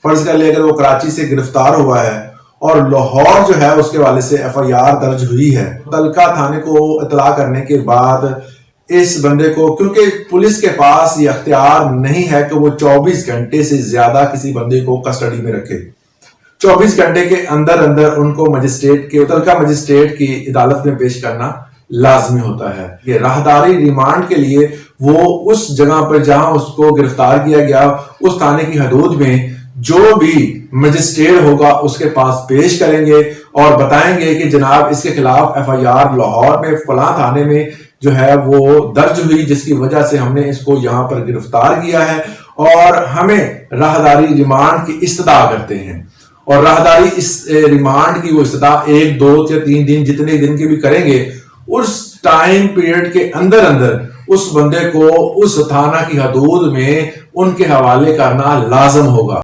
फर्ज कर लिया अगर वो कराची से गिरफ्तार हुआ है और लाहौर जो है उसके वाले से एफआईआर दर्ज हुई है, तलका थाने को इतला करने के बाद इस बंदे को, क्योंकि पुलिस के पास ये अख्तियार नहीं है कि वो 24 घंटे से ज्यादा किसी बंदे को कस्टडी में रखे। 24 घंटे के अंदर अंदर उनको मजिस्ट्रेट के, तलका मजिस्ट्रेट की अदालत में पेश करना लाजमी होता है। ये राहदारी रिमांड के लिए वो उस जगह पर जहां उसको गिरफ्तार किया गया उस थाने की हदूद में जो भी मजिस्ट्रेट होगा उसके पास पेश करेंगे और बताएंगे कि जनाब इसके खिलाफ एफआईआर लाहौर में फलां थाने में जो है वो दर्ज हुई, जिसकी वजह से हमने इसको यहां पर गिरफ्तार किया है और हमें राहदारी रिमांड की इस्तदा करते हैं। और राहदारी इस रिमांड की वो इस्तदा 1, 2 या 3 दिन जितने दिन के भी करेंगे, उस टाइम पीरियड के अंदर अंदर उस बंदे को उस थाना की हदूद में उनके हवाले करना लाजम होगा।